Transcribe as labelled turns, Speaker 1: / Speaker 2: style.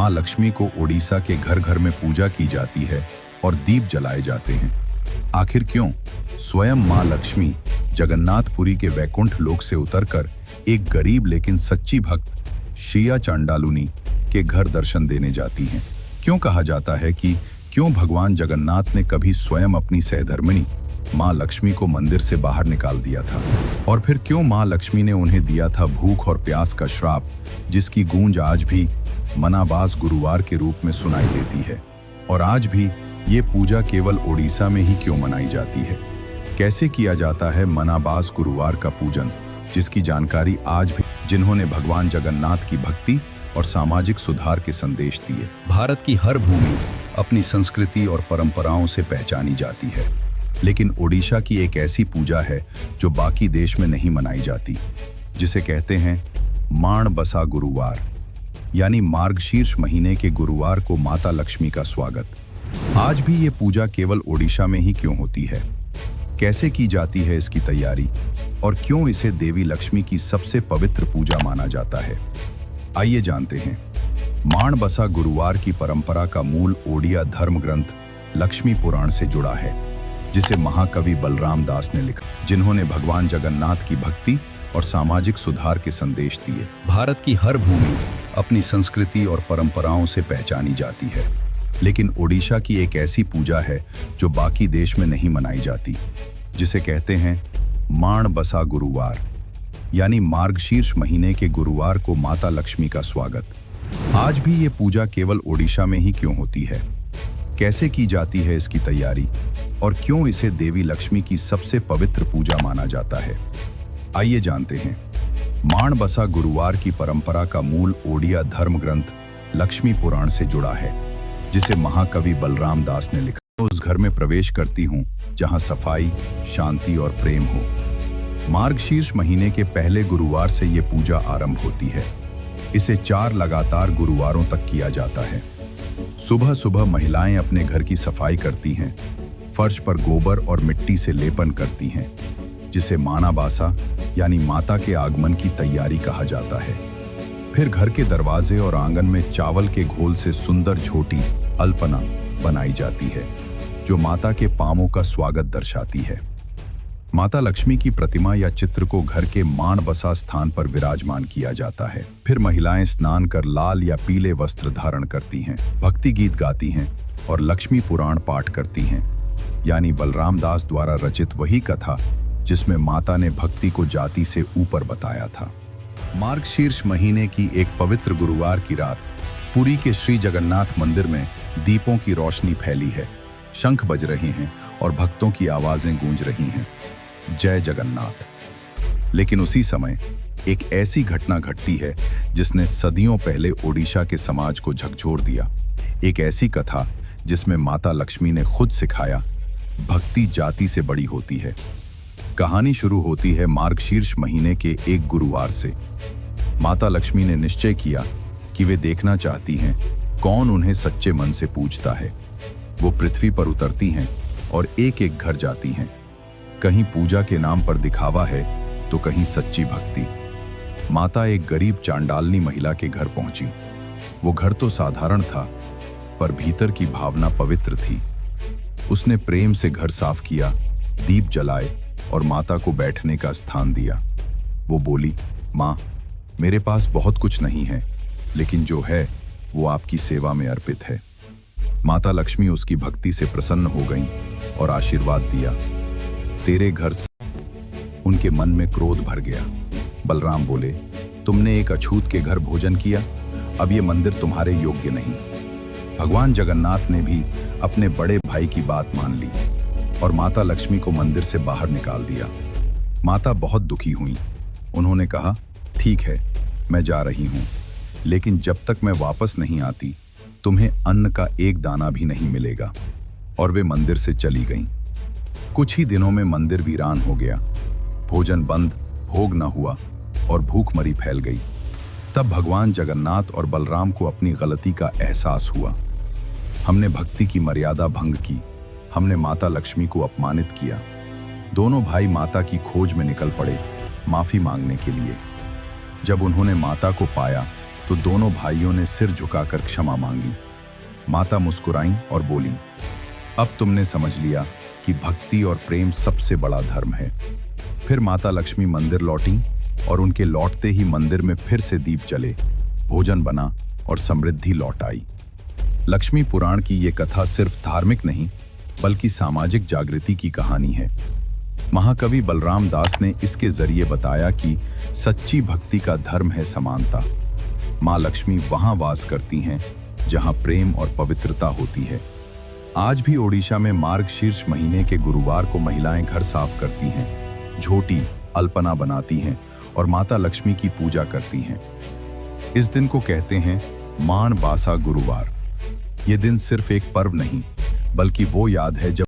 Speaker 1: माँ लक्ष्मी को ओडिशा के घर घर में पूजा की जाती है और दीप जलाए जाते हैं। आखिर क्यों? स्वयं माँ लक्ष्मी जगन्नाथपुरी के वैकुंठ लोक से उतरकर एक गरीब लेकिन सच्ची भक्त शिया चांडालुनी के घर दर्शन देने जाती हैं। क्यों कहा जाता है कि क्यों भगवान जगन्नाथ ने कभी स्वयं अपनी सहधर्मिणी माँ लक्ष्मी को मंदिर से बाहर निकाल दिया था, और फिर क्यों माँ लक्ष्मी ने उन्हें दिया था भूख और प्यास का श्राप, जिसकी गूंज आज भी मनाबास गुरुवार के रूप में सुनाई देती है। और आज भी ये पूजा केवल ओडिशा में ही क्यों मनाई जाती है? कैसे किया जाता है मनाबास गुरुवार का पूजन, जिसकी जानकारी आज भी जिन्होंने भगवान जगन्नाथ की भक्ति और सामाजिक सुधार के संदेश दिए। भारत की हर भूमि अपनी संस्कृति और परंपराओं से पहचानी जाती है, लेकिन ओडिशा की एक ऐसी पूजा है जो बाकी देश में नहीं मनाई जाती, जिसे कहते हैं माणबसा गुरुवार, यानी मार्गशीर्ष महीने के गुरुवार को माता लक्ष्मी का स्वागत। आज भी ये पूजा केवल ओडिशा में ही क्यों होती है? कैसे की जाती है इसकी तैयारी, और क्यों इसे देवी लक्ष्मी की सबसे पवित्र पूजा माना जाता है? आइए जानते हैं। माणबसा गुरुवार की परंपरा का मूल ओडिया धर्म ग्रंथ लक्ष्मी पुराण से जुड़ा है, जिसे महाकवि बलराम दास ने लिखा, जिन्होंने भगवान जगन्नाथ की भक्ति और सामाजिक सुधार के संदेश दिए। भारत की हर भूमि अपनी संस्कृति और परंपराओं से पहचानी जाती है, लेकिन ओडिशा की एक ऐसी पूजा है जो बाकी देश में नहीं मनाई जाती, जिसे कहते हैं माणबसा गुरुवार, यानी मार्गशीर्ष महीने के गुरुवार को माता लक्ष्मी का स्वागत। आज भी ये पूजा केवल ओडिशा में ही क्यों होती है? कैसे की जाती है इसकी तैयारी, और क्यों इसे देवी लक्ष्मी की सबसे पवित्र पूजा माना जाता है? आइए जानते हैं। माणबसा गुरुवार की परंपरा का मूल ओडिया धर्म ग्रंथ लक्ष्मी पुराण से जुड़ा है, जिसे महाकवि बलराम दास ने लिखा। उस घर में प्रवेश करती हूँ जहाँ सफाई, शांति और प्रेम हो। मार्गशीर्ष महीने के पहले गुरुवार से ये पूजा आरंभ होती है। इसे 4 लगातार गुरुवारों तक किया जाता है। सुबह सुबह महिलाएं अपने घर की सफाई करती हैं, फर्श पर गोबर और मिट्टी से लेपन करती हैं, जिसे मानाबासा यानी माता के आगमन की तैयारी कहा जाता है। फिर घर के दरवाजे और आंगन में चावल के घोल से सुंदर छोटी अल्पना बनाई जाती है, जो माता के पांवों का स्वागत दर्शाती है। माता लक्ष्मी की प्रतिमा या चित्र को घर के माणबसा स्थान पर विराजमान किया जाता है। फिर महिलाएं स्नान कर लाल या पीले वस्त्र धारण करती हैं, भक्ति गीत गाती हैं और लक्ष्मी पुराण पाठ करती हैं, यानी बलराम दास द्वारा रचित वही कथा जिसमें माता ने भक्ति को जाति से ऊपर बताया था। मार्गशीर्ष महीने की एक पवित्र गुरुवार की रात पुरी के श्री जगन्नाथ मंदिर में दीपों की रोशनी फैली है, शंख बज रहे हैं और भक्तों की आवाजें गूंज रही हैं, जय जगन्नाथ। लेकिन उसी समय एक ऐसी घटना घटती है जिसने सदियों पहले ओडिशा के समाज को झकझोर दिया। एक ऐसी कथा जिसमें माता लक्ष्मी ने खुद सिखाया, भक्ति जाति से बड़ी होती है। कहानी शुरू होती है मार्गशीर्ष महीने के एक गुरुवार से। माता लक्ष्मी ने निश्चय किया कि वे देखना चाहती हैं कौन उन्हें सच्चे मन से पूजता है। वो पृथ्वी पर उतरती हैं और एक एक घर जाती हैं। कहीं पूजा के नाम पर दिखावा है तो कहीं सच्ची भक्ति। माता एक गरीब चांडालनी महिला के घर पहुंची। वो घर तो साधारण था, पर भीतर की भावना पवित्र थी। उसने प्रेम से घर साफ किया, दीप जलाए और माता को बैठने का स्थान दिया। वो बोली, माँ, मेरे पास बहुत कुछ नहीं है, लेकिन जो है वो आपकी सेवा में अर्पित है। माता लक्ष्मी उसकी भक्ति से प्रसन्न हो गईं और आशीर्वाद दिया। तेरे घर से उनके मन में क्रोध भर गया। बलराम बोले, तुमने एक अछूत के घर भोजन किया, अब ये मंदिर तुम्हारे योग्य नहीं। भगवान जगन्नाथ ने भी अपने बड़े भाई की बात मान ली और माता लक्ष्मी को मंदिर से बाहर निकाल दिया। माता बहुत दुखी हुई। उन्होंने कहा, ठीक है, मैं जा रही हूँ, लेकिन जब तक मैं वापस नहीं आती तुम्हें अन्न का एक दाना भी नहीं मिलेगा। और वे मंदिर से चली गईं। कुछ ही दिनों में मंदिर वीरान हो गया। भोजन बंद, भोग न हुआ और भूखमरी फैल गई। तब भगवान जगन्नाथ और बलराम को अपनी गलती का एहसास हुआ। हमने भक्ति की मर्यादा भंग की, हमने माता लक्ष्मी को अपमानित किया। दोनों भाई माता की खोज में निकल पड़े, माफी मांगने के लिए। जब उन्होंने माता को पाया तो दोनों भाइयों ने सिर झुकाकर क्षमा मांगी। माता मुस्कुराईं और बोली, अब तुमने समझ लिया कि भक्ति और प्रेम सबसे बड़ा धर्म है। फिर माता लक्ष्मी मंदिर लौटी और उनके लौटते ही मंदिर में फिर से दीप जले, भोजन बना और समृद्धि लौट आई। लक्ष्मी पुराण की ये कथा सिर्फ धार्मिक नहीं बल्कि सामाजिक जागृति की कहानी है। महाकवि बलराम दास ने इसके जरिए बताया कि सच्ची भक्ति का धर्म है समानता। माँ लक्ष्मी वहां वास करती हैं जहां प्रेम और पवित्रता होती है। आज भी ओडिशा में मार्गशीर्ष महीने के गुरुवार को महिलाएं घर साफ करती हैं, झोटी अल्पना बनाती हैं और माता लक्ष्मी की पूजा करती हैं। इस दिन को कहते हैं माण बासा गुरुवार। ये दिन सिर्फ एक पर्व नहीं बल्कि वो याद है जब